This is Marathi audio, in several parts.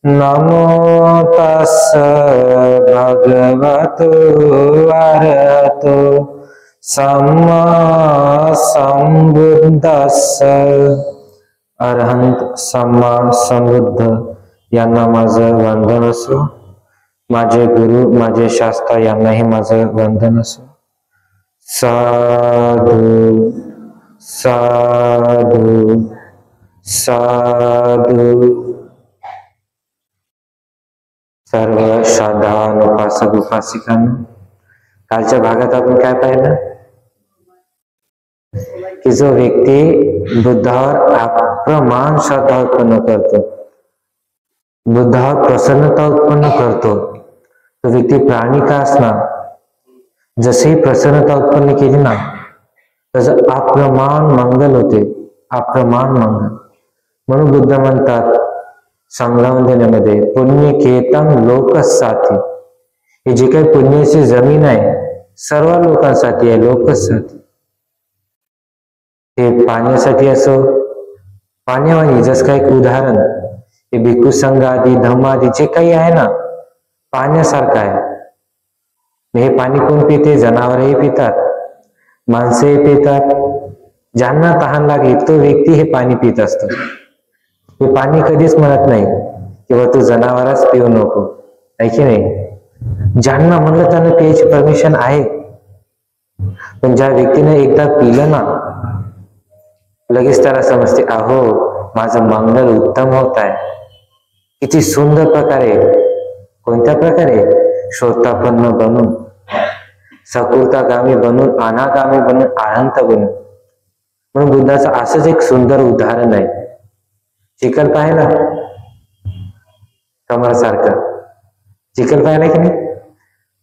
नमो तस् भगवतो अरहतो सम्मा संबुद्धस्स। अरहंत सम्मा संबुद्ध यांना माझं वंदन असो। माझे गुरु माझे शास्त्र यांनाही माझं वंदन असो। साधु साधु साधु। सर्व श्रद्धावान उपासक उपासिकांना, कालच्या भागात आपण काय पाहिलं की जो व्यक्ती बुद्धावर अप्रमाण श्रद्धा उत्पन्न करतो, बुद्धावर प्रसन्नता उत्पन्न करतो, तो व्यक्ती प्राणी का असणार, जशी प्रसन्नता उत्पन्न केली ना तसं अप्रमाण मंगल होते, अप्रमाण मंगल। म्हणून बुद्ध म्हणतात संग्रहवंदनेमध्ये पुण्यकेतन लोकसाथी, ही जी काही पुण्याची जमीन आहे सर्व लोकांसाठी आहे, लोकसाठी। हे पाण्यासाठी असो, पाण्यावानी जसं काही एक उदाहरण हे भिक्खू संघ आदी धम्म आदी जे काही आहे ना पाण्यासारखं आहे। हे पाणी कोण पिते? जनावरही पितात, माणसंही पितात। ज्यांना तहान लागली तो व्यक्ती हे पाणी पित असतो। हे पाणी कधीच म्हणत नाही किंवा तू जनावरच पिऊ नको, आहे की नाही? ज्यांना म्हणलं त्यांना प्यायची परमिशन आहे, पण ज्या व्यक्तीने एकदा पिलं ना लगेच त्याला समजते अहो माझं मंगल उत्तम होत आहे। किती सुंदर प्रकारे, कोणत्या प्रकारे? श्रोतापन्न बनून, सकृतागामी बनून, अनागामी बनून, अनंत बनून। म्हणून बुद्धाचं असंच एक सुंदर उदाहरण आहे। चिखल पाहिला कमळासारखं, चिखल पाहिला की नाही?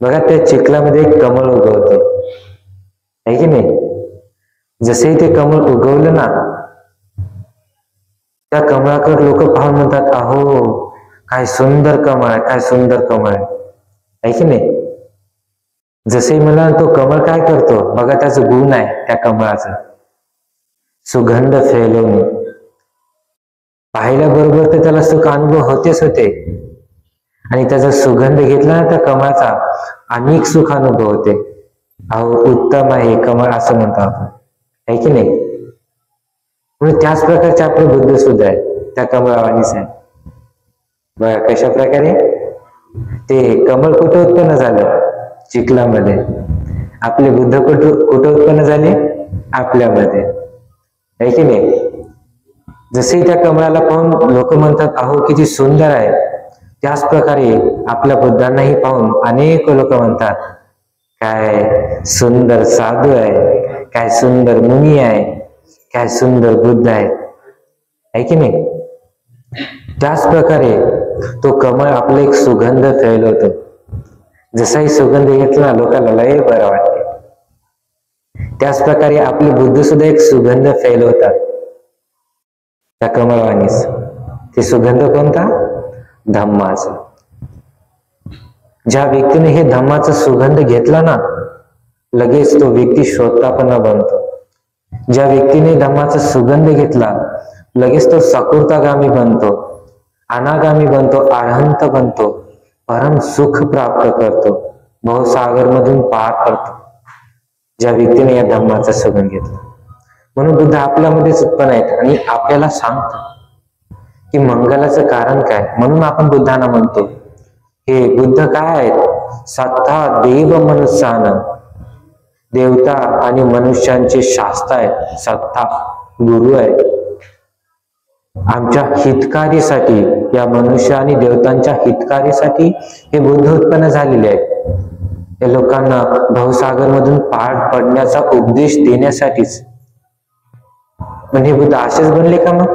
बघा त्या चिखलामध्ये एक कमळ उगवते, आहे की नाही? जसे ते कमळ उगवलं ना त्या कमळाकडे लोक पाहून म्हणतात अहो काय सुंदर कमळ आहे, काय सुंदर कमळ आहे की नाही? जसे मला तो कमळ काय करतो बघा, त्याचं गुण आहे त्या कमळाचं सुगंध फैलवणे। पाहिल्याबरोबर तर त्याला सुख अनुभव होतेच होते, आणि त्याचा सुगंध घेतला ना त्या कमळाचा अनेक सुख अनुभव होते। अहो उत्तम आहे कमळ असं म्हणतो आपण, आहे की नाही? म्हणून त्याच प्रकारचे आपले बुद्ध सुद्धा आहे, त्या कमळावानीच आहे। बघा कशा प्रकारे ते कमळ कुठं उत्पन्न झालं? चिखलामध्ये। आपले बुद्ध कुठं उत्पन्न झाले? आपल्यामध्ये, आहे की नाही? जसे त्या कमळाला पाहून लोक म्हणतात अहो किती सुंदर आहे, त्याच प्रकारे आपल्या बुद्धांनाही पाहून अनेक लोक म्हणतात काय सुंदर साधू आहे, काय सुंदर मुनी आहे, काय सुंदर बुद्ध आहे की नाही? त्याच प्रकारे तो कमळ आपला एक सुगंध फैलवतो। जसाही सुगंध घेतला लोकांना लय बरं वाटते, त्याच प्रकारे आपले बुद्ध सुद्धा एक सुगंध फैलवतात त्या कमळवाणीच। ते सुगंध कोणता? धम्माचा। ज्या व्यक्तीने हे धम्माचा सुगंध घेतला ना लगेच तो व्यक्ती श्रोतापन्न बनतो। ज्या व्यक्तीने धम्माचा सुगंध घेतला लगेच तो सकृतागामी बनतो, अनागामी बनतो, अरहंत बनतो, परम सुख प्राप्त करतो, भवसागर मधून पार पडतो ज्या व्यक्तीने या धम्माचा सुगंध घेतला। म्हणून बुद्ध आपल्यामध्येच उत्पन्न आहेत आणि आपल्याला सांगतात की मंगलाचं कारण काय। म्हणून आपण बुद्धांना म्हणतो हे बुद्ध काय आहेत? सत्ता देव मनुष्यान, देवता आणि मनुष्यांचे शास्त्र आहे, सत्ता गुरु आहे। आमच्या हितकारीसाठी, या मनुष्य आणि देवतांच्या हितकारीसाठी हे बुद्ध उत्पन्न झालेले आहेत। या लोकांना भवसागर मधून पार पडण्याचा उपदेश देण्यासाठीच। पण हे बुद्ध असेच बनले का मग?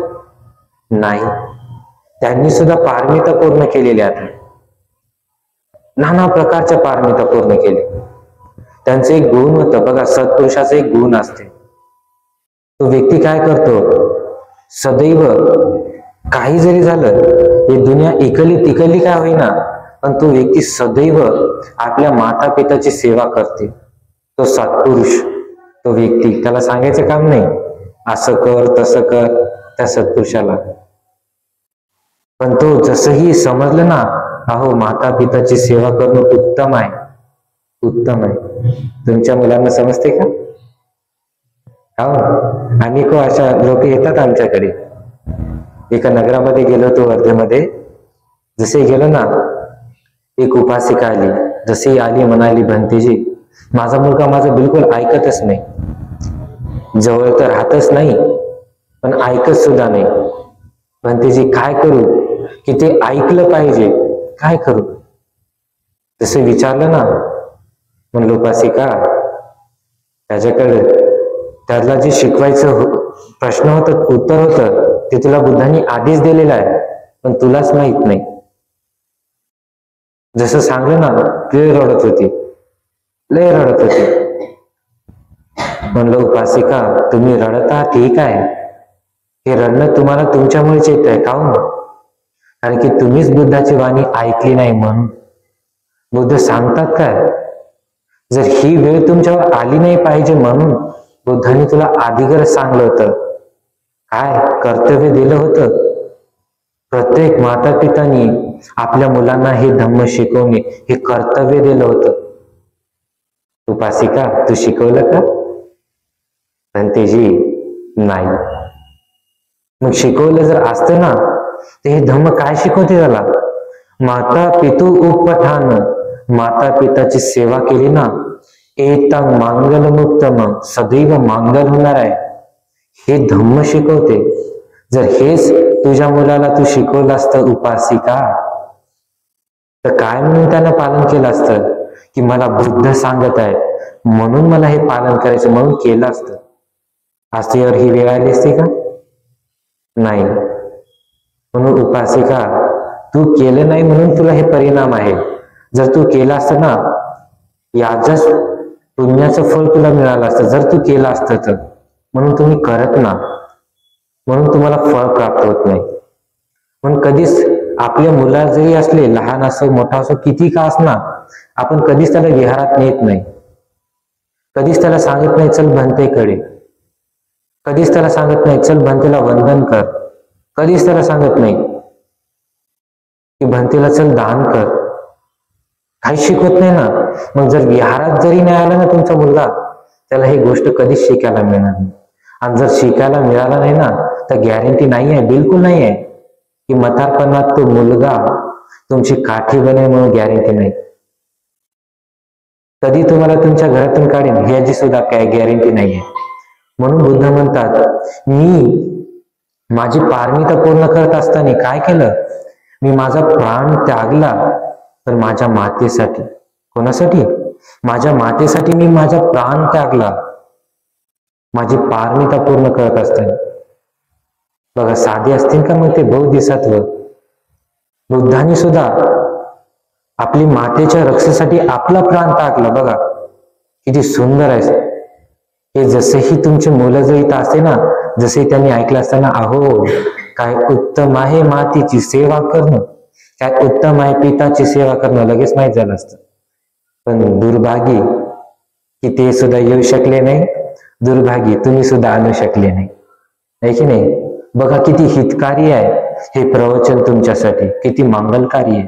नाही, त्यांनी सुद्धा पारमिता पूर्ण केलेल्या आहेत, नाना प्रकारच्या पारमिता पूर्ण केले। त्यांचं एक गुण होतं बघा, सत्पुरुषाचा एक गुण असते। तो व्यक्ती काय करतो? सदैव काही जरी झालं, ही दुनिया इकली तिकली काय होईना, पण तो व्यक्ती सदैव आपल्या माता पिताची सेवा करते। तो सत्पुरुष, तो व्यक्ती, त्याला सांगायचं काम नाही असं कर तसं कर त्या सत्पुरुषाला। पण तो जसंही समजलं ना, अहो माता पिताची सेवा करणं उत्तम आहे, उत्तम आहे. तुमच्या मुलांना समजते का? हो, अनेक अशा लोक येतात आमच्याकडे. एका नगरामध्ये गेलो होतो, वर्धेमध्ये. जसे गेलो ना, एक उपासिका आली. जशी आली म्हणाली, भंतेजी माझा मुलगा माझं बिलकुल ऐकतच नाही, जवळ तर राहतच नाही पण ऐकत सुद्धा नाही. भंतेजी काय करू की ते ऐकलं पाहिजे, काय करू? जसं विचारलं ना, म्हणलो उपासिका त्याच्याकडे त्याला जे शिकवायचं प्रश्न होत, उत्तर होतं ते तुला बुद्धांनी आधीच दिलेलं आहे, पण तुलाच माहित नाही. जसं सांगलं ना, लय रडत होती, लय रडत होती. म्हणलं उपासिका तुम्ही रडता ठीक आहे, हे रडणं तुम्हाला तुमच्यामुळेच येत आहे, काहून? कारण की तुम्हीच बुद्धाची वाणी ऐकली नाही म्हणून. बुद्ध सांगतात काय, जर ही वेळ तुमच्यावर आली नाही पाहिजे म्हणून बुद्धांनी तुला आधीगर सांगलं होतं, काय कर्तव्य दिलं होतं. प्रत्येक माता पितांनी आपल्या मुलांना हे धम्म शिकवणे हे कर्तव्य दिलं होतं. उपासिका तू शिकवलं का? भंतेजी नाही. मग शिकवलं जर असतं ना, तर हे धम्म काय शिकवते त्याला? माता पितू उपठान, माता पिताची सेवा केली ना, एतं मांगलमुत्तम, सदैव मांगल होणार आहे, हे धम्म शिकवते. जर हेच तुझ्या मुलाला तू शिकवलं असतं उपासिका, तर काय म्हणून त्यानं पालन केलं असतं की मला बुद्ध सांगत आहेत म्हणून मला हे पालन करायचं म्हणून केलं असतं. आज तुझ्यावर ही वेळ आली असती का? नाही. म्हणून उपासिका तू केलं नाही म्हणून तुला हे परिणाम आहे. जर तू केलं असतं ना, याचंच पुण्याचं फळ तुला मिळालं असतं जर तू केलं असतं तर. म्हणून तुम्ही करत ना, म्हणून तुम्हाला फळ प्राप्त होत नाही. म्हणून कधीच आपल्या मुला जरी असले, लहान असो मोठा असो किती का असणार, आपण कधीच त्याला विहारात नेत नाही. कधीच त्याला सांगत नाही चल भंतेकडे, कधीच त्याला सांगत नाही चल भंतेला वंदन कर, कधीच त्याला सांगत नाही की भंतेला चल दान कर, काही शिकवत नाही ना. मग जर विहारात जरी नाही आला ना तुमचा मुलगा, त्याला ही गोष्ट कधीच शिकायला मिळणार नाही. आणि जर शिकायला मिळाला नाही ना, तर गॅरंटी नाही आहे, बिलकुल नाही आहे की म्हातारपणात तो मुलगा तुमची काठी बनेल म्हणून गॅरंटी नाही. कधी तुम्हाला तुमच्या घरातून काढेल ह्याची सुद्धा काय गॅरंटी नाही आहे. म्हणून बुद्ध म्हणतात, मी माझी पारमिता पूर्ण करत असताना काय केलं, मी माझा प्राण त्यागला तर माझ्या मातेसाठी. कोणासाठी? माझ्या मातेसाठी मी माझा प्राण त्यागला, माझी पारमिता पूर्ण करत असताना. बघा साधे असतील का मग ते बोधिसत्व. बुद्धांनी सुद्धा आपली मातेच्या रक्षेसाठी आपला प्राण टाकला. बघा किती सुंदर आहे हे. जसेही तुमची मुलं जर इथं असते ना, जसे त्यांनी ऐकलं असताना, अहो काय उत्तम आहे मातेची सेवा करणं, काय उत्तम आहे पिताची सेवा करणं, लगेच माहीत झालं असतं. पण दुर्भागी की ते सुद्धा येऊ शकले नाही, दुर्भागी तुम्ही सुद्धा आणू शकले नाही, आहे की नाही? बघा किती हितकारी आहे हे प्रवचन तुमच्यासाठी, किती मंगलकारी आहे.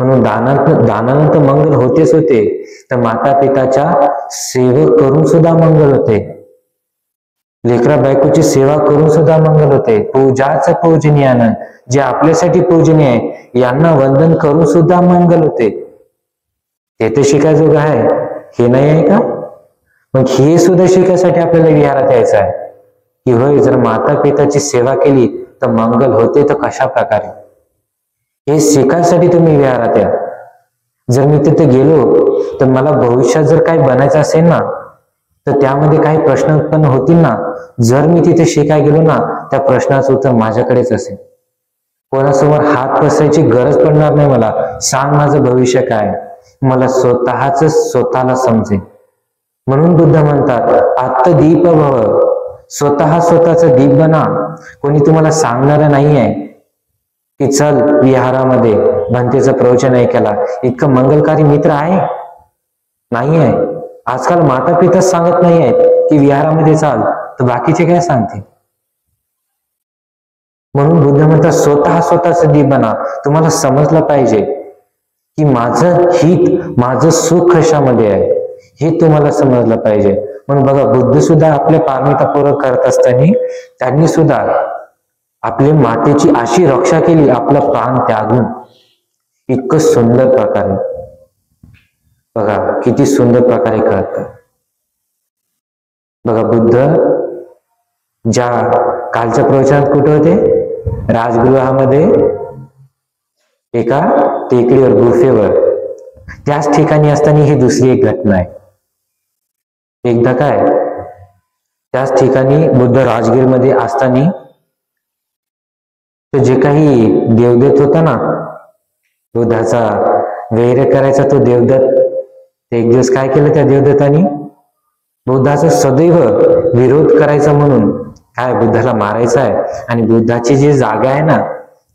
म्हणून दानानंतर मंगल होतेच होते, तर माता पिताच्या सेवा करून सुद्धा मंगल होते, लेकरा बायकोची सेवा करून सुद्धा मंगल होते. पूजाच पूजनीयानं, जे आपल्यासाठी पूजनीय आहे यांना वंदन करून सुद्धा मंगल होते. ते तर शिकायजोग आहे, हे नाही आहे का? मग हे सुद्धा शिकायसाठी आपल्याला विहारात यायचं आहे की होय, जर माता पिताची सेवा केली तर मंगल होते, तर कशा प्रकारे, हे शिकायसाठी तुम्ही विहारात या. जर मी तिथे गेलो तर मला भविष्यात जर काही बनायचं असेल ना, तर त्यामध्ये काही प्रश्न उत्पन्न होतील ना, जर मी तिथे शिकाय गेलो ना, त्या प्रश्नाचं उत्तर माझ्याकडेच असेल. कोणासमोर हात पसरायची गरज पडणार नाही. मला सांग माझं भविष्य काय, मला स्वतःला समजेल. म्हणून बुद्ध म्हणतात, आत्मदीप भव, स्वतःच दीप बना. कोणी तुम्हाला सांगणार नाही आहे की चल विहारामध्ये भंतेचं प्रवचन ऐकायला. इतकं मंगलकारी मित्र आहे नाही आहे. आजकाल माता पिताच सांगत नाही आहेत की विहारामध्ये चाल, तर बाकीचे काय सांगतील? म्हणून बुद्ध म्हणतात स्वतः सिद्धी बना. तुम्हाला समजलं पाहिजे की माझं हित, माझं सुख कशामध्ये आहे हे तुम्हाला समजलं पाहिजे. म्हणून बघा, बुद्ध सुद्धा आपल्या पारमिता पूर्ण करत असताना त्यांनी सुद्धा आपल्या मातेची अशी रक्षा केली, आपला प्राण त्यागून. इतकं सुंदर प्रकारे बघा, किती सुंदर प्रकारे करतात. बघा, बुद्ध ज्या कालच्या प्रवचनात कुठे होते? राजगृहामध्ये, एका टेकडीवर, गुफेवर. त्याच ठिकाणी असताना ही दुसरी एक घटना आहे. एकदा काय, त्याच ठिकाणी बुद्ध राजगीरमध्ये असताना तो जे काही देवदत्त होता ना, बुद्धाचा वैर करायचा तो देवदत्त, एक दिवस काय केलं त्या देवदत्तानी? बुद्धाचा सदैव विरोध करायचा म्हणून काय, बुद्धाला मारायचं आहे आणि बुद्धाची जी जागा आहे ना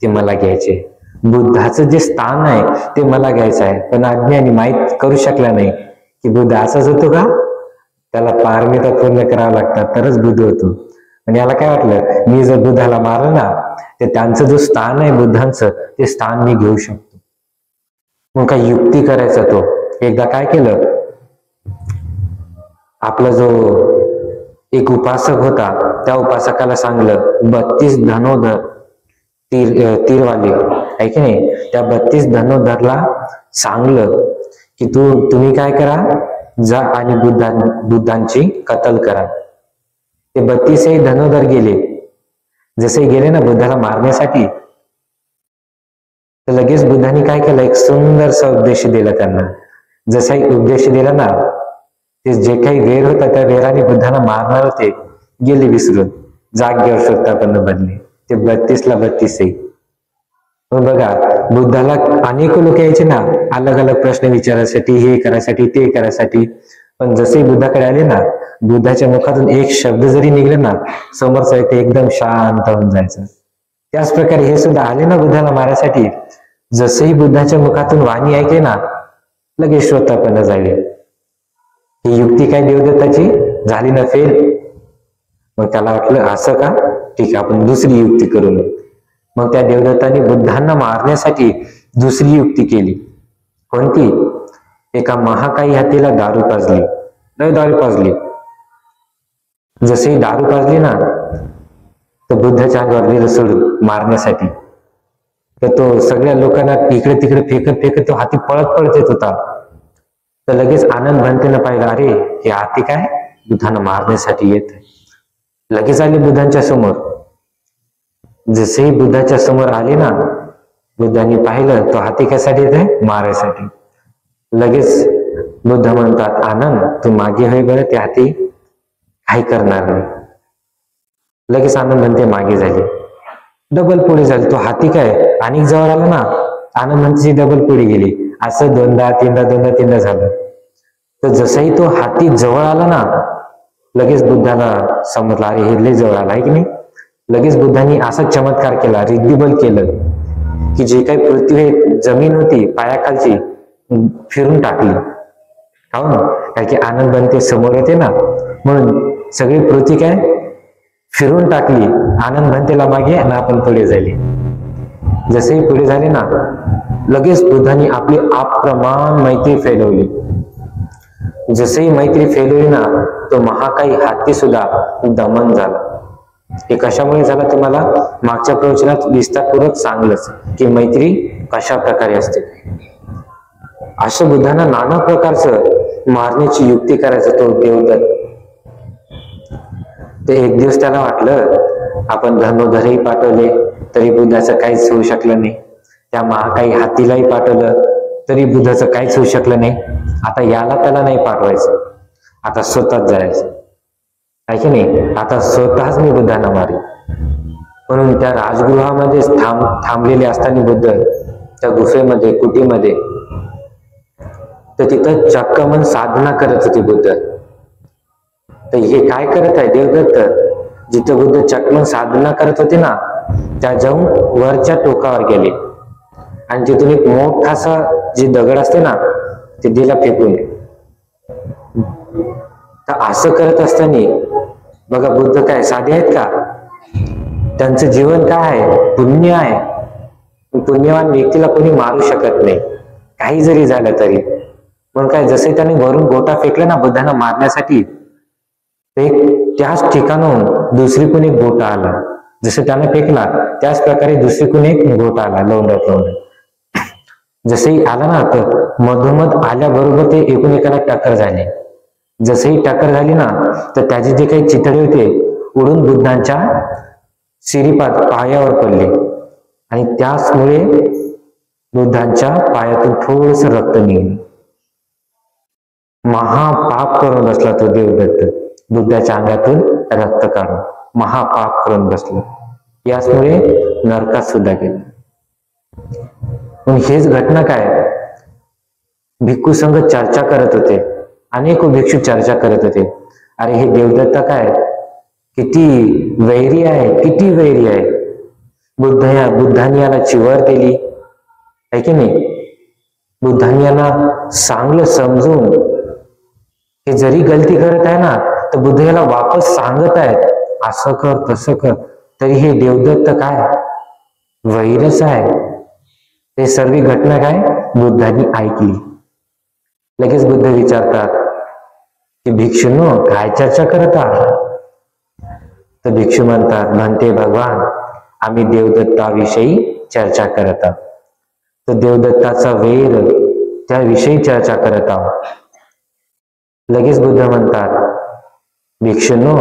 ते मला घ्यायचे, बुद्धाचं जे स्थान आहे ते मला घ्यायचं आहे. पण अज्ञानी माहीत करू शकला नाही की बुद्ध असाच होतो का, त्याला पारमिता पूर्ण करावं लागतात तरच बुद्ध होतो. आणि याला काय वाटलं, मी जर बुद्धाला मारलं ना तर त्यांचं जो स्थान आहे बुद्धांचं, ते स्थान मी घेऊ शकतो. मग काय युक्ती करायचा तो. एकदा काय केलं, आपला जो एक उपासक होता त्या उपासकाला सांगलं, 32 धनोधर तीरवाले आहे की नाही, त्या 32 धनोधरला सांगलं की तुम्ही काय करा, जा आणि बुद्धांची कत्ल करा. ते 32 धनोधर गेले. जसे गेले ना बुद्धाला मारण्यासाठी, तर लगेच बुद्धांनी काय केलं, एक सुंदरसा उपदेश दिला त्यांना. जसा उपदेश दिला ना, ते जे काही वेर होता त्या वेराने बुद्धाला मारणार होते, गेले विसरून, जागेवर श्रोतापन्न बनले. ते 32 ला 32. बघा, बुद्धाला अनेक लोक यायचे ना अलग अलग प्रश्न विचारायसाठी, हे करायसाठी, ते करायसाठी. पण जसे बुद्धाकडे आले ना, बुद्धाच्या मुखातून एक शब्द जरी निघले ना, समोरचा ते एकदम शांत होऊन जायचं. त्याच प्रकारे हे सुद्धा आले ना बुद्धाला मारायसाठी, जसंही बुद्धाच्या मुखातून वाणी ऐकले ना, लगेच श्रोतापन्न झाले. ही युक्ती काय देवदत्ताची झाली ना फेल. मग त्याला वाटलं असं का, ठीक आहे, आपण दुसरी युक्ती करू. मग त्या देवदत्ताने बुद्धांना मारण्यासाठी दुसरी युक्ती केली. कोणती? एका महाकाई हत्तीला दारू पाजली. दारू पाजली. जसे दारू पाजली ना, तर बुद्धाच्या अंगावर दिलं सोडून मारण्यासाठी. तर तो सगळ्या लोकांना इकडे तिकडे फेकत फेकत तो हाती पळत येत होता. तर लगेच आनंद भंतेनं पाहिलं, अरे हे हाती काय बुद्धांना मारण्यासाठी येत. लगेच आले बुद्धांच्या समोर. जसेही बुद्धाच्या समोर आले ना, बुद्धांनी पाहिलं तो हाती कशासाठी येत आहे, मारायसाठी. लगेच बुद्ध म्हणतात, आनंद तू मागे होय बरं, ते हाती काही करणार नाही. लगेच आनंद म्हणते मागे झाली. डबल पुढे झाली. तो हाती काय अनेक जवळ आला ना, आनंद म्हणते डबल पुढे गेली. असं दोनदा तीनदा झालं. तर जसंही तो हाती जवळ आला ना, लगेच बुद्धाला समजलं, अरे हे लय जवळ आला आहे की नाही. लगेच बुद्धांनी असा चमत्कार केला, रिद्धिबल केलं की जे काही पृथ्वी जमीन होती पायाखालची फिरून टाकली. हो ना, कारण की आनंद बनते समोर होते ना, म्हणून सगळी पृथ्वी काय फिरून टाकली. आनंद बनतेला मागे आणि आपण पुढे झाले. जसेही पुढे झाले ना, लगेच बुद्धांनी आपली अप्रमाण मैत्री फैलवली. जसेही मैत्री फैलवली ना, तो महाकाई हत्ती सुद्धा दमन झाला. हे कशामुळे झालं तुम्हाला मागच्या प्रवचनात विस्तारपूर्वक सांगलंच की मैत्री कशा प्रकारे असते. असं बुद्धांना नाना प्रकारचं मारण्याची युक्ती करायचं तो देवदत्त. ते एक दिवस त्याला वाटलं आपण धनोधरही पाठवले तरी बुद्धाचं काहीच होऊ शकलं नाही. त्या महाकाई हत्तीलाही पाठवलं तरी बुद्धाचं काहीच होऊ शकलं नाही. आता याला त्याला नाही पाठवायचं, आता स्वतःच जायचं आहे की नाही. आता स्वतःच मी बुद्धांना मारेन. म्हणून त्या राजगृहामध्ये थांबलेले असताना बुद्ध त्या गुफेमध्ये कुटीमध्ये, तर तिथं चक्क मन साधना करत होते बुद्ध. तर हे काय करत आहे देवदत्त, जिथं बुद्ध चक्क साधना करत होते ना, त्या जाऊन वरच्या टोकावर गेले आणि तिथून एक मोठासा जे दगड असते ना ते दिला फेकून. तर असं करत असताना बघा बुद्ध काय साधे आहेत का, त्यांचं जीवन काय आहे? पुण्य आहे. पुण्यवान व्यक्तीला कोणी मारू शकत नाही, काही जरी झालं तरी. मग काय, जसे त्याने वरून गोटा फेकला ना बुद्धांना मारण्यासाठी, ते त्याच ठिकाणाहून दुसरी कोणी एक गोटा आला. जसं त्याने फेकला त्याच प्रकारे दुसरी कोणी एक गोटा आला लोंढत. जसंही आला ना, तर मधोमध आल्याबरोबर ते एकूण एकाला टक्कर झाली. जसंही टक्कर झाली ना, तर त्याचे जे काही चितळे होते उडून बुद्धांच्या शिरीपाद पायावर पडले आणि त्याचमुळे बुद्धांच्या पायातून थोडस रक्त निघालं. महापाप करून बसला तो देवदत्त, बुद्धाच्या अंगातून रक्त काढून महापाप करून बसला. याचमुळे नरकात सुद्धा गेला. पण हेच घटना काय, भिक्खू संघ चर्चा करत होते, अनेक भिक्षू चर्चा करत होते. अरे हे देवदत्त काय किती वैरी आहे, किती वैरी आहे. बुद्धांनी याला चिवर दिली आहे की नाही. बुद्धांनी याला चांगलं समजून, हे जरी गलती करत आहे ना, तर बुद्ध याला वापस सांगत आहेत, असं कर तसं कर. तरी हे देवदत्त काय वैरच आहे. ते सर्व घटना काय बुद्धांनी ऐकली. लगेच बुद्ध विचारतात की भिक्षूंनो, काय चर्चा करत आहात? तर भिक्षू म्हणतात, म्हणते भगवान, आम्ही देवदत्ताविषयी चर्चा करत आहोत. तर देवदत्ताचा वैर त्याविषयी चर्चा करत आहोत. लगेच बुद्ध म्हणतात, भिक्षूंनो,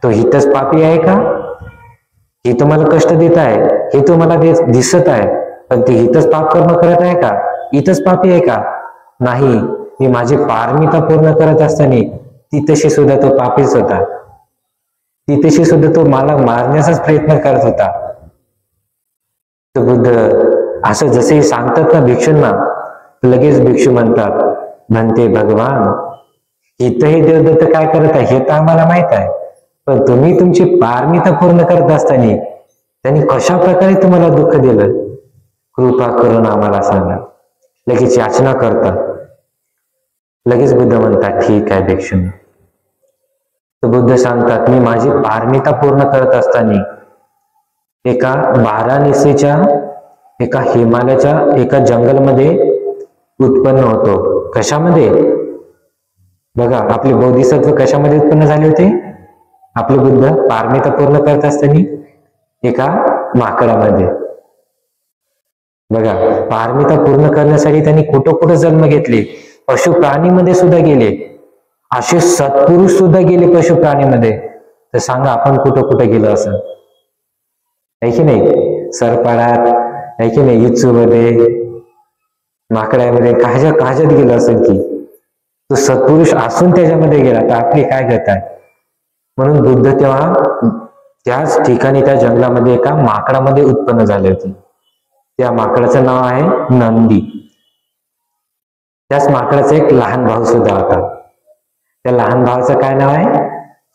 तो हितच पापी आहे का? हे तुम्हाला कष्ट देत आहे, हे तुम्हाला दिसत आहे, पण ते हितच पाप कर्म करत आहे का? इथंच पापी आहे का? नाही, मी माझी पारमिता पूर्ण करत असताना तिथेशी सुद्धा तो पापीच होता. तिथेशी सुद्धा तो मला मारण्याचाच प्रयत्न करत होता. तर बुद्ध असं जसे सांगतात ना भिक्षूंना, लगेच भिक्षू म्हणतात, म्हणते भगवान, इथंही देवदत्त काय करत आहे हे तर आम्हाला माहित आहे, पण तुम्ही तुमची पारमिता पूर्ण करत असताना त्यांनी कशा प्रकारे तुम्हाला दुःख दिलं, कृपा करून आम्हाला सांगा. लगेच याचना करतात. लगेच बुद्ध म्हणतात, ठीक आहे भिक्षूंनो. तर बुद्ध सांगतात, मी माझी पारमिता पूर्ण करत असताना एका वाराणसीच्या एका हिमालयाच्या एका जंगलमध्ये उत्पन्न होतो. कशामध्ये? बघा, आपले बोधिसत्व कशामध्ये उत्पन्न झाले होते? आपले बुद्ध पारमिता पूर्ण करत असताना एका माकडामध्ये. बघा, पारमिता पूर्ण करण्यासाठी त्यांनी कुठं कुठं जन्म घेतले, पशु प्राणीमध्ये सुद्धा गेले, असे सत्पुरुष सुद्धा गेले पशु प्राणीमध्ये. तर सांगा आपण कुठं कुठं गेलो असं, आहे की नाही? सरपाडात, आहे की नाही? इच्छू मध्ये, माकडामध्ये, काह्यात गेलो असेल की. तो सत्पुरुष असून त्याच्यामध्ये गेला, तर आपली काय गत आहे? म्हणून बुद्ध तेव्हा त्याच ठिकाणी त्या जंगलामध्ये एका माकडामध्ये उत्पन्न झाले होते. त्या माकडाचं नाव आहे नंदी. त्याच माकडाचा एक लहान भाऊ सुद्धा होता. त्या लहान भावाचं काय नाव आहे?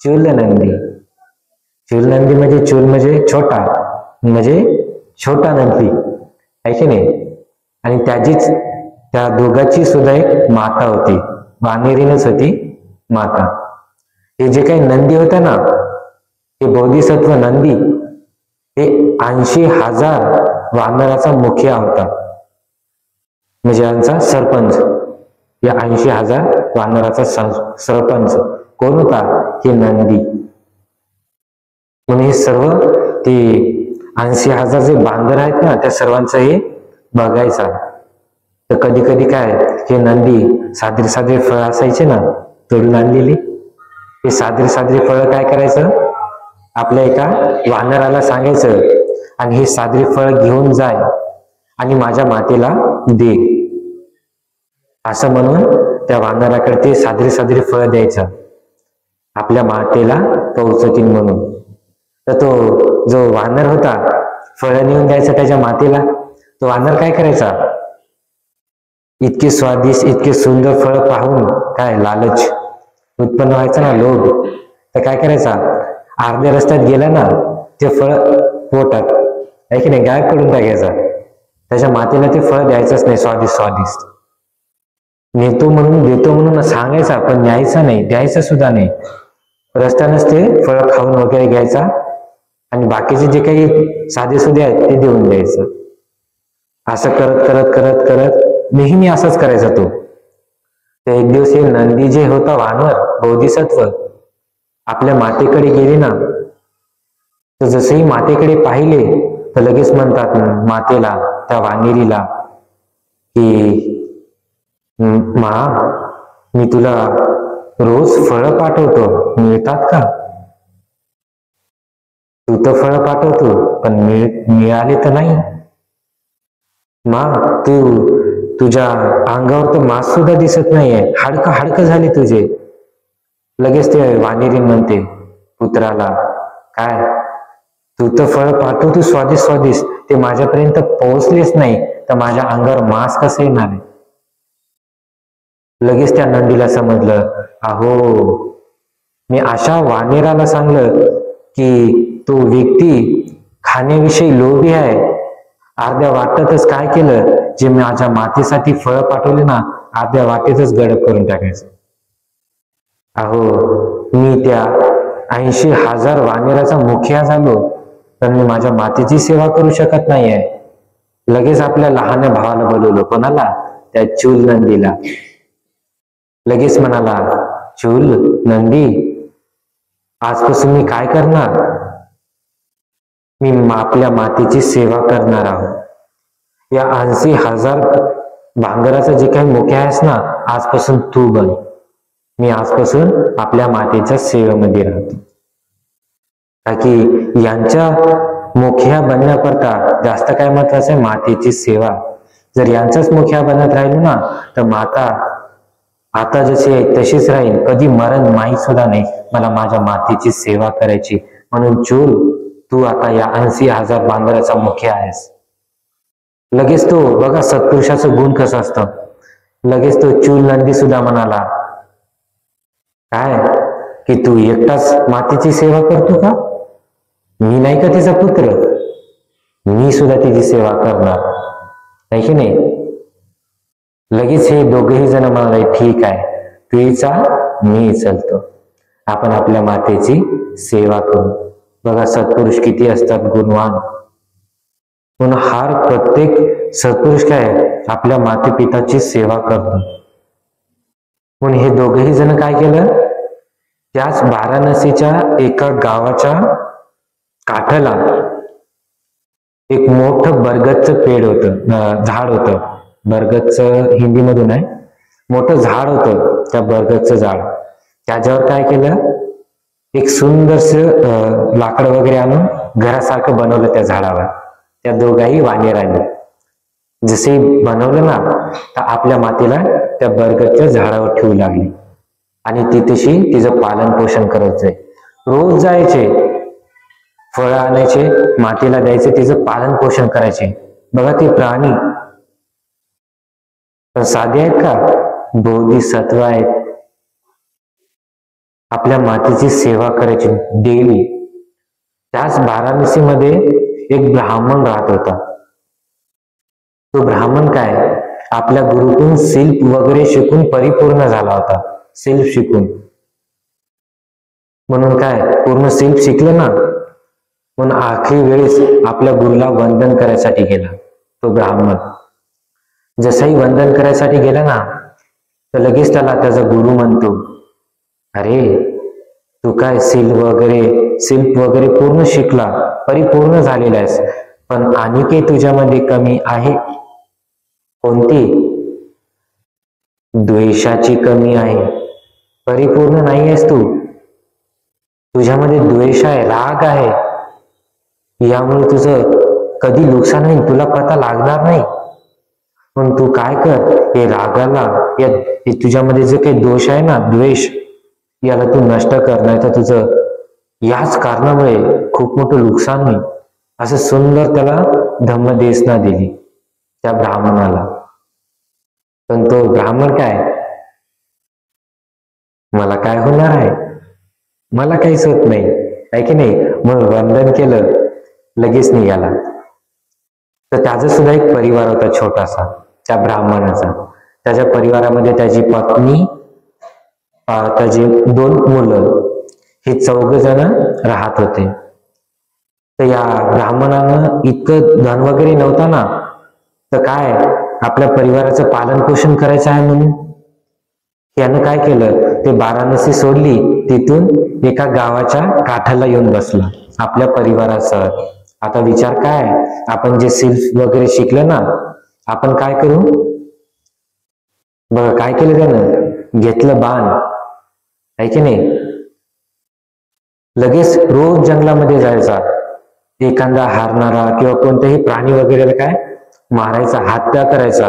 चूलनंदी. चूलनंदी म्हणजे चूल म्हणजे छोटा, म्हणजे छोटा नंदी, आहे की नाही? आणि त्या दोघांची सुद्धा एक माता होती, वानेरीनच होती माता. हे जे काही नंदी होता ना, हे बोधिसत्व नंदी हे 80,000 वानराचा मुखिया होता, म्हणजे यांचा सरपंच. या 80,000 वानराचा सरपंच कोण होता? हे नंदी. म्हणून हे सर्व ते 80,000 जे बांदर आहेत ना, त्या सर्वांचं हे बघायचा. तर कधी कधी काय, हे नंदी साधे साधे फळ असायचे ना तोडून आणलेली, हे साधे साधे फळ काय करायचं, आपल्या एका वानराला सांगायचं, आणि हे साधे फळ घेऊन जाय आणि माझ्या मातेला दे, असं म्हणून त्या वानराकडे ते साधे फळ द्यायचं, आपल्या मातेला पोहोचतील म्हणून. तर तो जो वानर होता, फळ नेऊन द्यायचा त्याच्या मातेला. तो वानर काय करायचा, इतके स्वादिष्ट इतके सुंदर फळ पाहून काय लालच उत्पन्न व्हायचा ना, लोभ. तर काय करायचा, अर्ध्या रस्त्यात गेला ना, ते फळ पोटात, आहे की नाही, गायब करून टाकायचा. त्याच्या मातेला ते फळ द्यायचंच नाही. स्वादिष्ट नेतो म्हणून, देतो म्हणून सांगायचा, पण न्यायचा नाही, द्यायचं सुद्धा नाही. रस्त्यानंच ते फळ खाऊन वगैरे घ्यायचा आणि बाकीचे जे काही साधे सुधे आहेत ते देऊन द्यायचं. असं करत करत करत करत नेहमी असंच करायचा तो. तर एक दिवस हे नंदी जे होता वानर बोधिसत्व आपल्या मातेकडे गेले ना, तर जसंही मातेकडे पाहिले तर लगेच म्हणतात मातेला, त्या वानेरीला, की मा, मी तुला रोज फळं पाठवतो, मिळतात का? तू तर फळं पाठवतो पण मिळाले तर नाही. मा, तुझ्या अंगावर तर मांस सुद्धा दिसत नाहीये, हाडकं हाडकं झाले तुझे. लगेच ते वानेरी म्हणते पुत्राला, काय तू तर फळ पाठवतो स्वादिष्ट स्वादिष्ट, ते माझ्यापर्यंत पोहोचलेच नाही तर माझ्या अंगावर मांस कसं येणार आहे? लगेच त्या नंदीला समजलं, अहो मी अशा वानेराला सांगलं की तो व्यक्ती खाण्याविषयी लोभी आहे. अर्ध्या वाटेतच काय केलं, जे माझ्या मातेसाठी फळं पाठवले ना, अर्ध्या वाटेतच गडप करून टाकायचं. अहो मी त्या 80,000 वानेराचा मुखिया झालो तर मी माझ्या मातेची सेवा करू शकत नाहीये. लगेच आपल्या लहान भावाला बोलवलं. कोणाला? त्या चूल नंदीला. लगेच म्हणाला, चूल नंदी, आजपासून मी काय करणार? मी आपल्या मातेची सेवा करणार आहोत. या 80,000 भांगराचं जे काही मुख्य आहेस ना, आजपासून तू बन. मी आजपासून आपल्या मातेच्या सेवेमध्ये राहतो. का की यांच्या मुखिया बनण्याकरता जास्त काय महत्वाचं आहे? मातेची सेवा. जर यांचाच मुखिया बनत राहिलो ना, तर माता आता जशी आहे तशीच राहील, कधी मरण माहीत सुद्धा नाही. मला माझ्या मातेची सेवा करायची. म्हणून चूल, तू आता या 80,000 बांदराचा मुखिया आहेस. लगेच तो बघा सत्पुरुषाचं गुण कसं असतं. लगेच तो चूल नंदी सुद्धा म्हणाला, काय की तू एकटाच मातेची सेवा करतो का? मी नाही का तिचा पुत्र? मी सुद्धा तिची सेवा करणार, नाही की नाही? लगेच हे दोघेही जण म्हणाले, ठीक आहे, तू चाल, मी चलतो, आपण आपल्या मातेची सेवा करू. बघा सत्पुरुष किती असतात गुणवान. म्हणून हार प्रत्येक सत्पुरुष काय आपल्या माते पिताची सेवा करतो. म्हणून हे दोघेही जण काय केलं, त्याच वाराणसीच्या एका गावाच्या काठाला एक मोठं बरगदचं पेड होतं, झाड होतं. बरगदचं हिंदीमधून आहे, मोठं झाड होतं. त्या बरगदचं झाड, त्याच्यावर काय केलं, एक सुंदरस लाकड वगैरे आणून घरासारखं बनवलं त्या झाडावर. त्या दोघाही वानेरांनी जसे बनवलं ना, तर आपल्या मातेला त्या बरगदच्या झाडावर ठेवू लागली आणि ती तशी तिचं पालन पोषण करायचंय. रोज जायचे, फळं आणायचे, मातेला द्यायचे, तिचं पालन पोषण करायचे. बघा ते प्राणी साधे आहेत का? बोधिसत्व आहेत. आपल्या मातेची सेवा करायची डेली. त्याच वाराणसीमध्ये एक ब्राह्मण राहत होता. तो ब्राह्मण काय आपल्या गुरुकडून शिल्प वगैरे शिकून परिपूर्ण झाला होता. शिल्प शिकून, म्हणून काय पूर्ण शिल्प शिकलं ना, म्हणून आखरी वेळेस आपल्या गुरुला वंदन करायसाठी गेला तो ब्राह्मण. जसंही वंदन करायसाठी गेला ना, तर लगेच त्याला त्याचा गुरु म्हणतो, अरे तू काय शिल्प वगैरे पूर्ण शिकला, परिपूर्ण झालेला आहेस, पण आणि काही तुझ्यामध्ये कमी आहे. कोणती? द्वेषाची कमी आहे. परिपूर्ण नाही आहेस तू. तुझ्यामध्ये द्वेष आहे, राग आहे. यामुळे तुझं कधी नुकसान होईल, तुला पता लागणार नाही. पण तू काय कर, हे रागाला, या तुझ्यामध्ये जे काही दोष आहे ना, द्वेष, याला तू नष्ट कर, नाही तर तुझं याच कारणामुळे खूप मोठं नुकसान होईल. असं सुंदर त्याला धम्मदेशना दिली त्या ब्राह्मणाला. पण तो ब्राह्मण काय, मला काय होणार आहे, मला काहीच होत नाही, आहे की नाही, मग वंदन केलं, लगेच निघाला. तर त्याचा सुद्धा एक परिवार होता छोटासा, त्या ब्राह्मणाचा. त्याच्या परिवारामध्ये त्याची पत्नी, त्याची 2 मुलं, हे 4 जण राहत होते. तर या ब्राह्मणानं इतकं धन वगैरे नव्हता ना, तर काय आपल्या परिवाराचं पालन पोषण करायचं आहे म्हणून यानं काय केलं, ते वाराणसी सोडली, तिथून एका गावाच्या काठाला येऊन बसला आपल्या परिवारासह. आता विचार काय, आपण जे सिल्क वगैरे शिकलं ना, आपण काय करू बघा. काय केलं त्यानं, घेतलं बाण, आहे की नाही, लगेच रोज जंगलामध्ये जायचा, एखादा हारणारा किंवा कोणताही प्राणी वगैरे काय मारायचा, हत्या करायचा,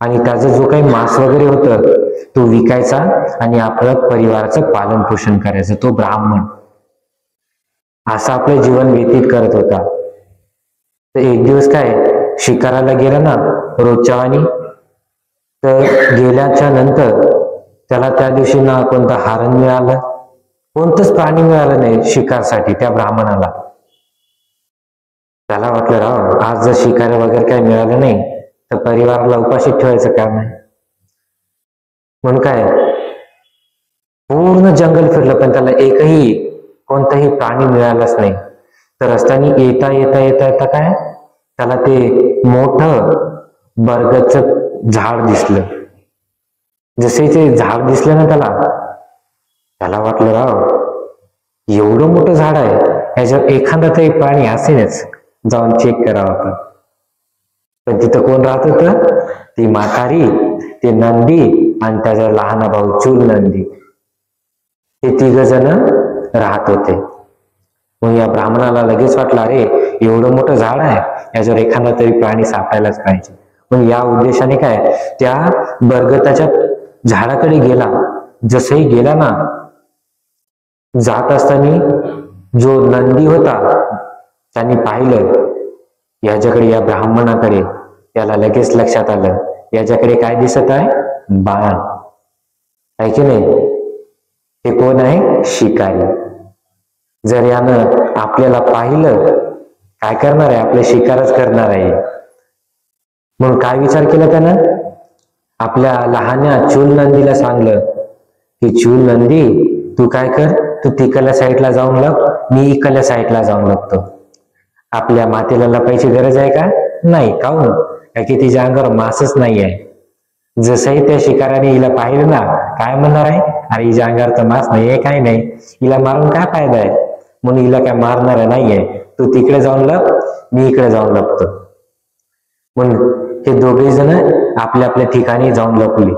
आणि त्याचा जो काही मांस वगैरे होतं तो विकायचा आणि आपल्या परिवाराचं पालन पोषण करायचं. तो ब्राह्मण असं आपलं जीवन व्यतीत करत होता. तर एक दिवस काय शिकाराला गेला ना रोजच्या वाणी, तर गेल्याच्या नंतर त्याला त्या दिवशी ना कोणतं हरण मिळालं, कोणतंच प्राणी मिळालं नाही शिकारसाठी त्या ब्राह्मणाला. त्याला वाटलं राव, आज जर शिकार वगैरे काही मिळालं नाही तर परिवाराला उपाशी ठेवायचं काम आहे. म्हणून काय पूर्ण जंगल फिरलं पण त्याला एकही कोणताही प्राणी मिळालाच नाही. तर रस्त्याने येता येता येता येता काय त्याला ते मोठं बरगदचं झाड दिसलं. जसे ते झाड दिसलं ना त्याला वाटलं राव, एवढं मोठं झाड आहे, याच्यावर एखादा तरी प्राणी असेलच, जाऊन चेक करावं आपण. पण तिथं कोण राहत होतं, ती म्हातारी, ते नंदी आणि त्याचा लहान भाऊ चूल नंदी, हे 3 जण राहत होते. मग या ब्राह्मणाला लगेच वाटलं, अरे एवढं मोठं झाड आहे, याच्यावर एखादा तरी प्राणी सापडायलाच पाहिजे. मग या उद्देशाने काय त्या बरगदाच्या झाडाकडे गेला. जसही गेला ना, जात असताना जो नंदी होता त्यांनी पाहिलं याच्याकडे, या ब्राह्मणाकडे. त्याला लगेच लक्षात आलं, याच्याकडे काय दिसत आहे, बाण आहे की नाही, हे कोण आहे, शिकारी. जर यानं आपल्याला पाहिलं, काय करणार आहे, आपले शिकारच करणार आहे. म्हणून काय विचार केला त्यानं, आपल्या लहान्या चूल नंदीला सांगलं की चूल नंदी तू काय कर, तू तिकडल्या साईडला जाऊन लप, मी इकडल्या साईडला जाऊन लपतो. आपल्या मातेला लपायची गरज आहे का, नाही. काहून, का की तिच्या अंगावर मांसच नाही आहे. जसंही त्या शिकाराने हिला पाहिलं ना, काय म्हणणार आहे, अरे हिच्या अंगावर तर मांस नाही आहे, काय नाही, हिला मारून काय फायदा आहे, म्हणून हिला काय मारणार नाहीये. तू तिकडे जाऊन लप, मी इकडे जाऊन लपतो. म्हणून हे दोघे जण आपल्या आपल्या ठिकाणी जाऊन लपले.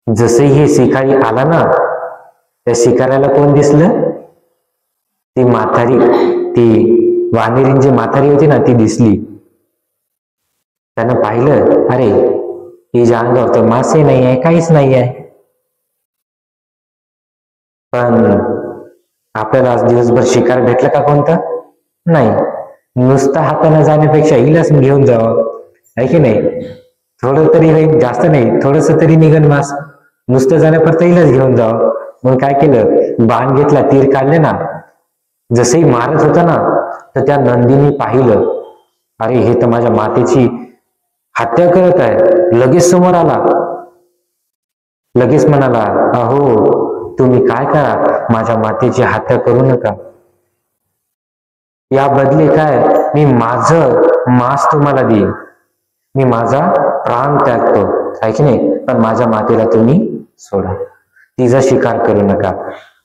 जसही हे शिकारी आला ना, त्या शिकाऱ्याला कोण दिसलं, ती म्हातारी, ती वानेरींची म्हातारी होती ना, ती दिसली. त्यानं पाहिलं, अरे हिच्या अंगावर तर मासे नाही आहे, काहीच नाही आहे. पण आपल्याला आज दिवसभर शिकार भेटलं का कोणतं, नाही. नुसतं हाताने जाण्यापेक्षा हिलाच घेऊन जावं, आहे की नाही. थोडं तरी होईल, जास्त नाही, थोडस तरी निघन मास. नुसतं जाण्यापर्यंत हिलाच घेऊन जावं. मग काय केलं, बाण घेतला, तीर काढले ना, जसंही मारत होता ना, तर त्या नंदीने पाहिलं, अरे हे तर माझ्या मातेची हत्या करत आहे. लगेच समोर आला, लगेच म्हणाला, अहो तुम्ही काय करा, माझ्या मातेची हत्या करू नका. या बदली काय, मी माझं मांस तुम्हाला देईन, मी माझा प्राण त्यागतो, आहे की नाही. पण माझ्या मातेला तुम्ही सोडा, तिचा शिकार करू नका.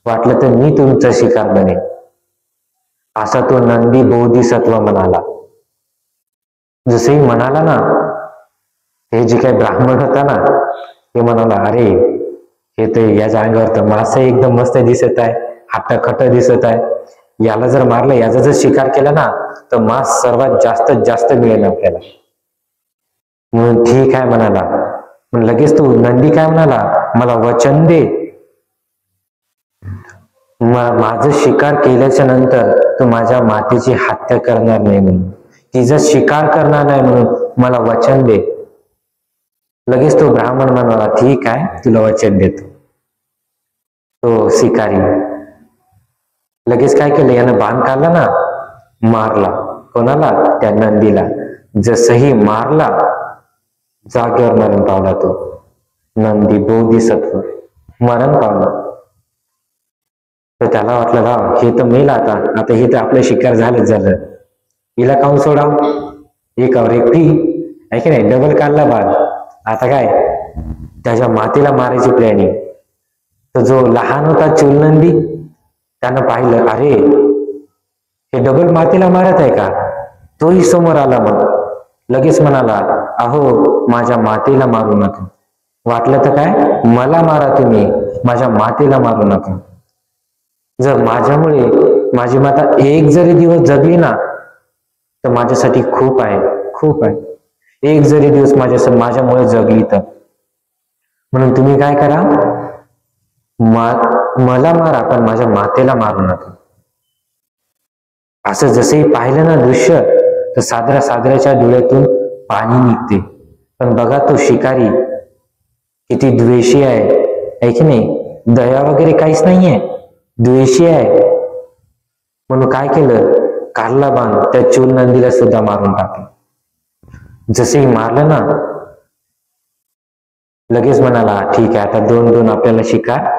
वाटलं तर मी तुमचा शिकार बनेन. असा तो नंदी बोधिसत्व म्हणाला. जसही म्हणाला ना, हे जे काही ब्राह्मण होता ना, ते म्हणाला, अरे हे तर याच्या अंगावर तर मांस एकदम मस्त दिसत आहे, हट्ट खट्ट दिसत आहे, याला जर मारलं, याचा जर शिकार केला ना, तर मांस सर्वात जास्त मिळेल आपल्याला. म्हणून ठीक आहे म्हणाला. पण लगेच तो नंदी काय म्हणाला, मला वचन दे, माझं शिकार केल्याच्या नंतर तू माझ्या मातेची हत्या करणार नाही, म्हणून तिचा शिकार करणार नाही, म्हणून मला वचन दे. लगेच तो ब्राह्मण म्हणाला, ठीक आहे, तुला वचन देतो. तो शिकारी लगेच काय केलं, यानं बाण काढला ना, मारला. कोणाला, त्या नंदीला. जसही मारला, जागेवर मरण पावला तो नंदी बोधिसत्व, मरण पावला. तर त्याला वाटलं राव हे तर मेल आता हे तर आपलं शिकार झालंच झालं, हिला खाऊन सोडाव, एकावर एक फ्री आहे की नाही, डबल काढला बाग. आता काय त्याच्या मातेला मारायची प्लॅनिंग. तर जो लहान होता चुलनंदी त्यानं पाहिलं, अरे हे डबल मातेला मारत आहे का. तोही समोर आला, मग लगेच म्हणाला, अहो माझ्या मातेला मारू नका, वाटलं तर काय मला मारा तुम्ही, माझ्या मातेला मारू नका. जर माझ्यामुळे माझी माता एक जरी दिवस जगली ना तर माझ्यासाठी खूप आहे, खूप आहे. एक जरी दिवस माझ्यामुळे जगली तर. म्हणून तुम्ही काय करा, मला मारा पण माझ्या मातेला मारू नका. असं जसंही पाहिलं ना दृश्य तर सादऱ्याच्या डोळ्यातून पाणी निघते. पण बघा तो शिकारी किती द्वेषी आहे की नाही, दया वगैरे काहीच नाहीये, द्वेषी आहे. म्हणून काय केलं, काढला बाण, त्या चूल नंदीला सुद्धा मारून टाकलं. जसेही मारलं ना लगेच म्हणाला, ठीक आहे आता 2-2 आपल्याला शिकार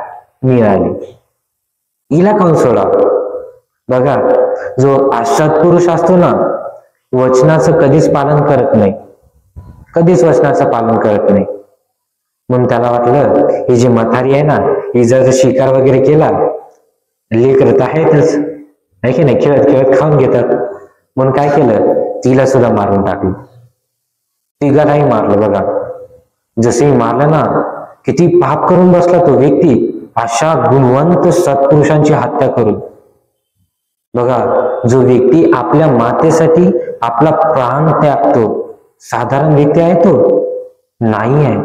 मिळाली, हिला खाऊन सोडा. बघा जो सत्पुरुष असतो ना वचनाचं कधीच पालन करत नाही, कधीच वचनाचं पालन करत नाही. म्हणून त्याला वाटलं ही जी म्हातारी आहे ना ही जर शिकार वगैरे केला, लेकरत आहेतच आहे की नाही, खेळत खेळत खाऊन घेतात. म्हणून काय केलं, तिला सुद्धा मारून टाकलं, तिघालाही मारलं. बघा जसेही मारलं ना किती पाप करून बसला तो व्यक्ती, अशा गुणवंत सत्पुरुषांची हत्या करून. बघा जो व्यक्ती आपल्या मातेसाठी आपला प्राण त्यागतो साधारण व्यक्ती आहे तो नाही आहे.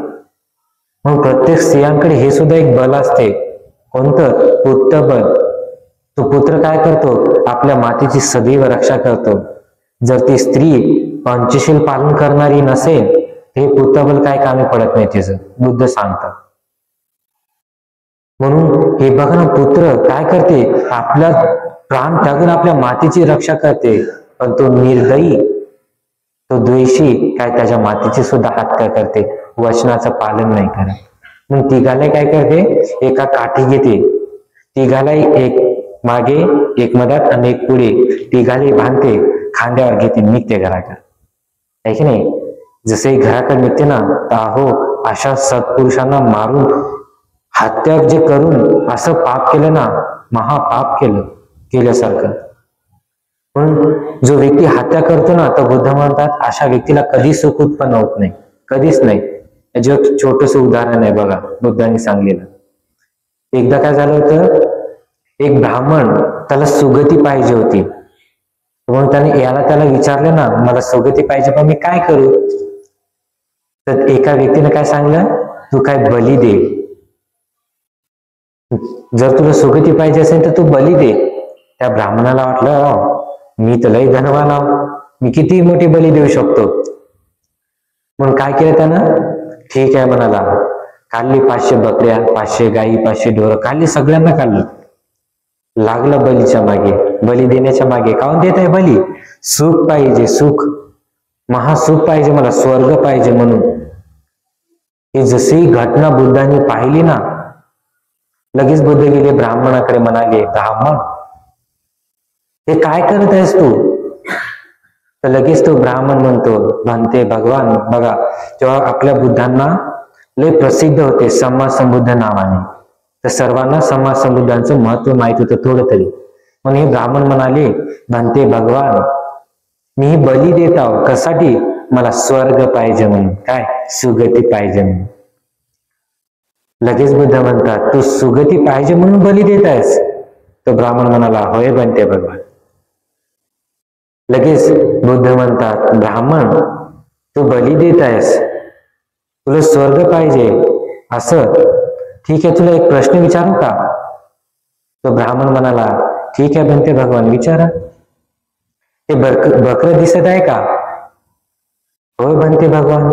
मग प्रत्येक स्त्रियांकडे हे सुद्धा एक बल असते, कोणतं, पुत्रबल. तो पुत्र काय करतो, आपल्या मातेची सदैव रक्षा करतो. जर ती स्त्री पंचशील पालन करणारी नसेल हे पुत्रबल काय कामी पडत नाही तिचं, बुद्ध सांगतात. म्हणून हे बघा ना पुत्र काय करते, आपला प्राण त्यागून आपल्या मातेची रक्षा करते. पण तो निर्दयी, तो द्वेषी काय त्याच्या मातेची सुद्धा हत्या करते, वचनाचं पालन नाही करत. मग तिघाला काय करते, एका काठी घेते, तिघालाही एक मागे एक मधात आणि एक पुढे, तिघालाही बांधते, खांद्यावर घेते, निघते घराकडे आहे की नाही. जसे घराकडे निघते ना तर अहो अशा सत्पुरुषांना मारून हत्या जे करून असं पाप केलं ना, महापाप केल्यासारखं. पण जो व्यक्ती हत्या करतो ना तर बुद्ध म्हणतात अशा व्यक्तीला कधी सुख उत्पन्न होत नाही, कधीच नाही. याचं छोटस उदाहरण आहे बघा बुद्धांनी सांगलेलं. एकदा काय झालं होतं, एक ब्राह्मण त्याला सुगती पाहिजे होती. म्हणून त्याला विचारलं ना मला सुगती पाहिजे पण मी काय करू. तर एका व्यक्तीने काय सांगलं, तू काय बली दे, जर तुला सुगती पाहिजे असेल तर तू बली दे. त्या ब्राह्मणाला वाटलं मी तर लय धनवान आहो, मी किती मोठी बली देऊ शकतो. म्हणून काय केलं त्यानं, ठीक आहे म्हणाला, काढली 500 बकऱ्या, 500 गायी, 500 ढोरं काढली, सगळ्यांना काढलं. लागलं बलीच्या मागे, बली देण्याच्या मागे. काहून देत आहे बली, सुख पाहिजे, सुख, महासुख पाहिजे, मला स्वर्ग पाहिजे. म्हणून ही जशी घटना बुद्धांनी पाहिली ना लगेच बुद्ध गेले ब्राह्मणाकडे, म्हणाले ब्राह्मण हे काय करत आहेस तू. तर लगेच तो ब्राह्मण म्हणते भगवान बघा, जेव्हा आपल्या बुद्धांना लय प्रसिद्ध होते सम्मा संबुद्ध नावाने, तर सर्वांना सम्मा संबुद्धांचं महत्व माहित होतं थोडं तरी. म्हणून हे ब्राह्मण म्हणाले, म्हणते भगवान मी बली देत आहो, कशासाठी, मला स्वर्ग पाहिजे म्हणून, काय सुगती पाहिजे म्हणून. लगेच बुद्ध म्हणतात तू सुगती पाहिजे म्हणून बली देत आहेस. तो ब्राह्मण म्हणाला, होय बनते भगवान. लगेच बुद्ध म्हणतात, ब्राह्मण तू बली देत आहेस, तुला स्वर्ग पाहिजे असं, ठीक आहे तुला एक प्रश्न विचारू का. तो ब्राह्मण म्हणाला, ठीक आहे बनते भगवान विचारा. ते बकरं दिसत आहे का. होय बनते भगवान.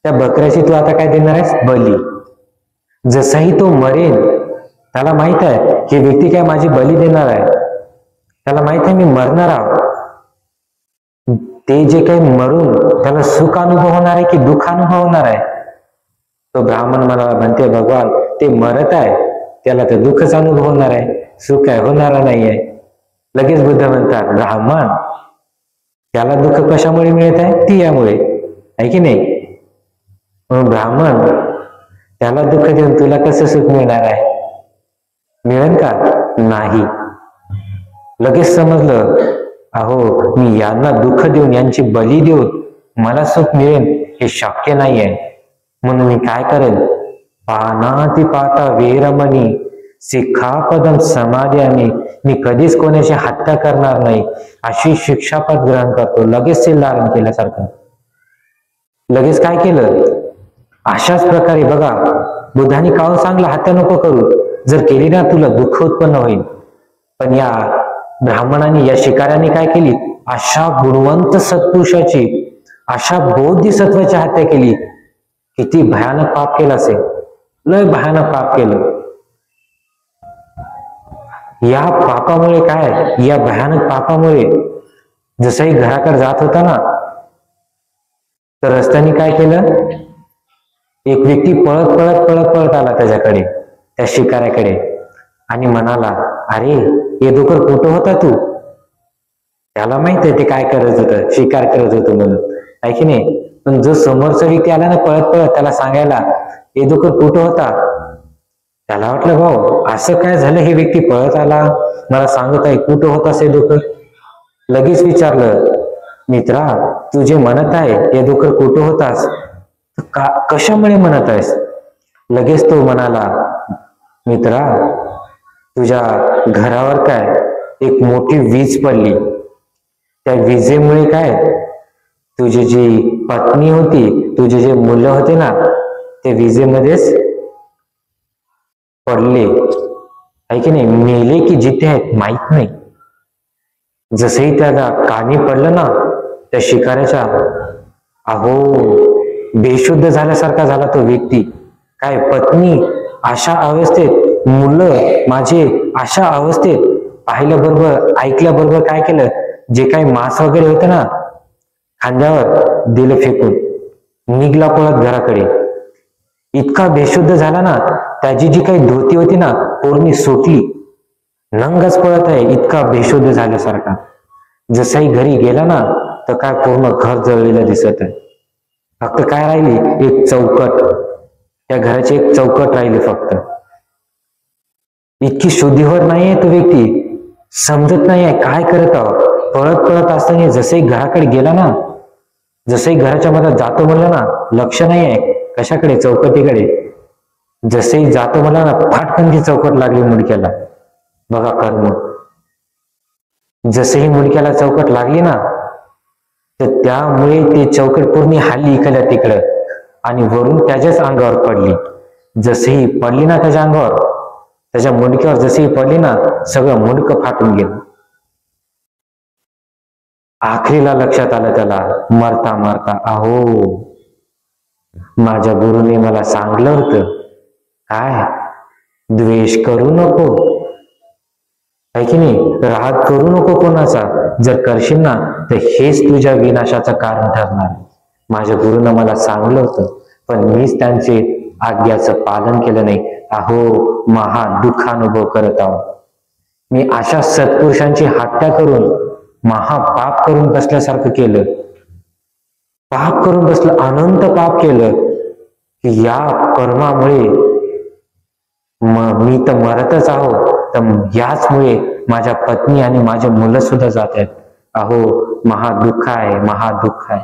त्या बकऱ्याची तू आता काय देणार आहेस, बली. जसाही तो मरेल त्याला माहित आहे ही व्यक्ती काय माझी बली देणार आहे, त्याला माहित आहे मी मरणार आहोत. ते जे काही मरून त्याला सुख अनुभव होणार आहे की दुःख अनुभव होणार आहे. तो ब्राह्मण म्हणाला, म्हणते भगवान ते मरत आहे त्याला तर दुःखच अनुभव होणार आहे, सुख काय होणार नाही आहे. लगेच बुद्ध म्हणतात, ब्राह्मण त्याला दुःख कशामुळे मिळत आहे, ती यामुळे आहे की नाही. म्हणून ब्राह्मण त्याला दुःख देऊन तुला कसं सुख मिळणार आहे, मिळेल का, नाही. लगेच समजलं, अहो मी यांना दुःख देऊन यांची बली देऊन मला सुख मिळेल हे शक्य नाही आहे. म्हणून मी काय करेल, पानातिपाता वेरमणी सिक्खापदम समाधियामी, मी कधीच कोणाची हत्या करणार नाही अशी शिक्षापद ग्रहण करतो. लगेच ते धारण केल्यासारखं. लगेच काय केलं, अशाच प्रकारे बघा बुद्धाने काहून सांगलं हत्या नको करू, जर केली ना तुला दुःख उत्पन्न होईल. पण या ब्राह्मणाने, या शिकाऱ्याने काय केली, अशा गुणवंत सत्पुरुषाची, अशा बोधिसत्वाची हत्या केली. किती भयानक पाप केलं असेल, लय भयानक पाप केलं. या पापामुळे काय, या भयानक पापामुळे जसंही घराकडे जात होता ना, तर रस्त्याने काय केलं, एक व्यक्ती पळत पळत पळत पळत आला त्याच्याकडे, त्या शिकाऱ्याकडे, आणि म्हणाला, अरे येदोकर कुठं होता तू. त्याला माहित आहे ते काय करत होतं, शिकार करत होतो म्हणून, आहे की नाही. पण जो समोरचा व्यक्ती आला ना पळत पळत त्याला सांगायला, येदोकर कुठं होता, त्याला वाटलं भाऊ असं काय झालं, हे व्यक्ती पळत आला मला सांगत आहे कुठं होतास येदोकर. लगेच विचारलं, मित्रा तू जे म्हणत आहे येदोकर कुठं होतास, कशामुळे म्हणत आहेस. लगेच तो म्हणाला, मित्रा तुझ्या घरावर काय एक मोठी वीज पडली, त्या विजेमुळे काय तुझी जी पत्नी होती, तुझे जे मुलं होते ना, ते विजेमध्येच पडले, आहे की नाही, मेले की जिथे आहेत माहित नाही. जसंही त्याला कानी पडलं ना त्या शिकाऱ्याच्या, अहो बेशुद्ध झाल्यासारखा झाला तो व्यक्ती. काय पत्नी अशा अवस्थेत, मुलं माझे अशा अवस्थेत, पाहिल्याबरोबर ऐकल्याबरोबर काय केलं, जे काही मांस वगैरे होतं ना खांद्यावर दिलं फेकून, निघला पळत घराकडे. इतका बेशुद्ध झाला ना, त्याची जी काही धोती होती ना पूर्ण सुटली, नंगच पळत आहे इतका बेशुद्ध झाल्यासारखा. जसाही घरी गेला ना तर काय पूर्ण घर जळलेलं दिसत आहे. फक्त काय राहिली, एक चौकट, त्या घराची एक चौकट राहिली फक्त. इतकी शुद्धीवर नाहीये तो व्यक्ती, समजत नाहीये काय करत आहोत. पळत पळत असताना जसंही घराकडे गेला ना, जसंही घराच्या मध्ये जातो म्हणलं ना, लक्ष नाही आहे कशाकडे, चौकटीकडे. जसंही जातो म्हणला ना, फाटकन ती चौकट लागली मुडक्याला. बघा कर्म. जसंही मुडक्याला चौकट लागली ना, तर त्यामुळे ते चौकट पूर्ण हल्ली इकडल्या तिकडं, आणि वरून त्याच्याच अंगावर पडली. जसंही पडली ना त्याच्या अंगावर, त्याच्या मुंडक्यावर जसंही पडली ना, सगळं मुंडकं फाटून गेलं. आखरीला लक्षात आलं त्याला मरता मरता, अहो माझ्या गुरुने मला सांगलं होतं, काय द्वेष करू नको, आहे की नाही, राग करू नको कोणाचा. जर करशील ना तर हेच तुझ्या विनाशाचं कारण ठरणार. माझ्या गुरुनं मला सांगलं होतं, पण मीच त्यांचे आज्ञाचं पालन केलं नाही. अहो महा दुःखानुभव करत आहोत. मी अशा सत्पुरुषांची हत्या करून महापाप करून बसल्यासारखं केलं, पाप करून बसलं, अनंत पाप केलं, की या कर्मामुळे मी तर मरतच आहो, तर याचमुळे माझ्या पत्नी आणि माझे मुलं सुद्धा जात आहेत. अहो महादुःख आहे, महादुःख आहे.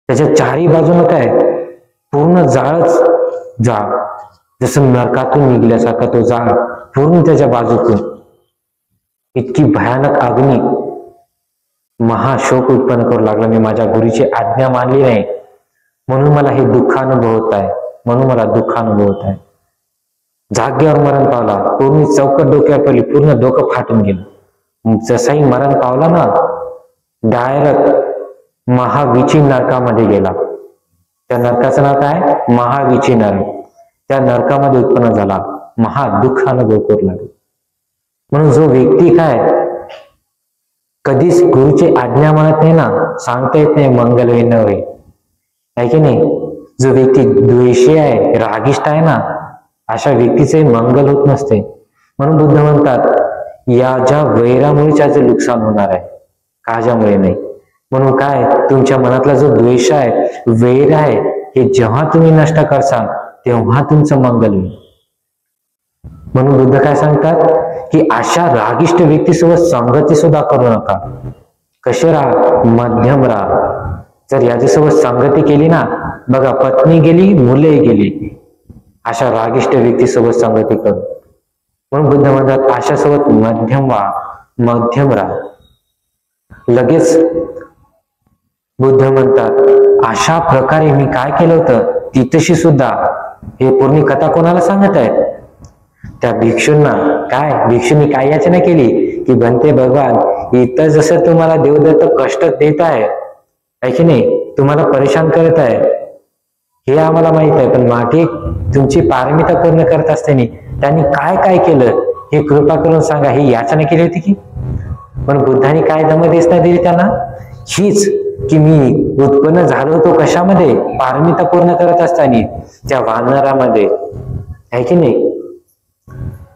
त्याच्या चारी बाजूनं काय पूर्ण जाळच जाळ, जसं नरकातून निघल्यासारखा तो जाळ पूर्ण त्याच्या बाजूतून. इतकी भयानक अग्नी, महाशोक उत्पन्न करू लागला. मी माझ्या गुरुची आज्ञा मानली नाही म्हणून मला हे दुःखानुभव होत आहे, म्हणून मला दुःखानुभव होत आहे. जागेवर मरण पावला, पूर्ण चौकट डोक्यावर पडली, पूर्ण डोकं फाटून गेलं. जसाही मरण पावला ना, डायरेक्ट महाविची नरकामध्ये गेला. त्या नरकाचं नाव काय, महाविची नरक. त्या नरकामध्ये उत्पन्न झाला, महादुःखानुभव करू लागला. म्हणून जो व्यक्ती काय कधीच गुरुची आज्ञा मानत नाही ना, सांगता येत नाही मंगलविन होय, आहे की नाही. जो व्यक्ती द्वेषी आहे, रागिष्ट आहे ना, अशा व्यक्तीचे मंगल होत नसते. म्हणून बुद्ध म्हणतात या ज्या वैरामुळे त्याचे नुकसान होणार आहे, काळजामुळे नाही. म्हणून काय, तुमच्या मनातला जो द्वेष आहे, वैर आहे, हे जेव्हा तुम्ही नष्ट करसाल तेव्हा तुमचं मंगल होईल. म्हणून बुद्ध काय सांगतात की अशा रागिष्ट व्यक्तीसोबत संगती सुद्धा करू नका. कसे राहा, मध्यम राहा. जर याच्यासोबत संगती केली ना, बघा पत्नी गेली, मुले गेली, अशा रागिष्ट व्यक्तीसोबत संगती करू. म्हणून बुद्ध म्हणतात अशा सोबत मध्यम व्हा, मध्यम राहा. लगेच बुद्ध म्हणतात अशा प्रकारे मी काय केलं होतं तिथशी सुद्धा, हे पूर्ण कथा कोणाला सांगत आहेत, त्या भिक्षूंना. काय भिक्षूंनी काय याचना केली की बनते भगवान, इथं जसं तुम्हाला देवदत्त कष्ट देत आहे की नाही, तुम्हाला परेशान करत आहे, हे आम्हाला माहित आहे, पण मागे तुमची पारमिता पूर्ण करत असताना त्यांनी काय काय केलं हे कृपा करून सांगा, ही याचना केली होती की. पण बुद्धाने काय धमदेशना दिली त्यांना, हीच की मी उत्पन्न झालो होतो कशामध्ये, पारमिता पूर्ण करत असताना त्या वानरामध्ये, आहे की नाही.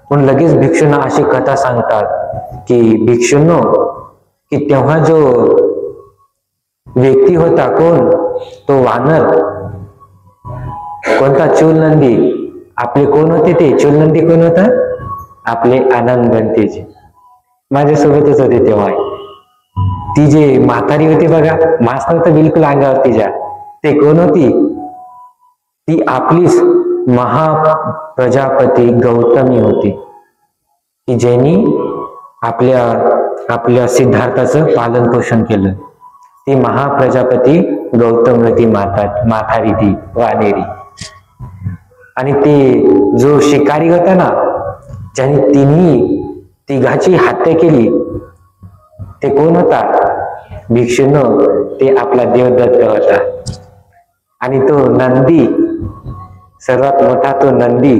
पण लगेच भिक्षूंना अशी कथा सांगतात की भिक्षूंनो, की तेव्हा जो व्यक्ती होता, कोण, तो वानर, कोणता, चूलनंदी. आपले कोण होते ते चूलनंदी, कोण होता, आपले आनंद गंतेजी, माझ्यासोबतच होते तेव्हा. ती जे म्हातारी होती बघा, मास नव्हतं बिलकुल अंगावर तिच्या, ते कोण होती, ती आपलीच महाप्रजापती गौतमी होती, की ज्यांनी आपल्या सिद्धार्थाचं पालन पोषण केलं. ती महाप्रजापती गौतम होती, माथारी, ती वानेरी. आणि ते जो शिकारी होता ना, ज्यांनी तिघाची हत्या केली, ते कोण होता, भिक्षूंनो, ते आपला देवदत्त होता. आणि तो नंदी, सर्वात मोठा तो नंदी,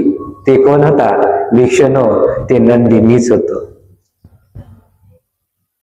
ते कोण होता, भिक्षूंनो, ते नंदी मीच होतो.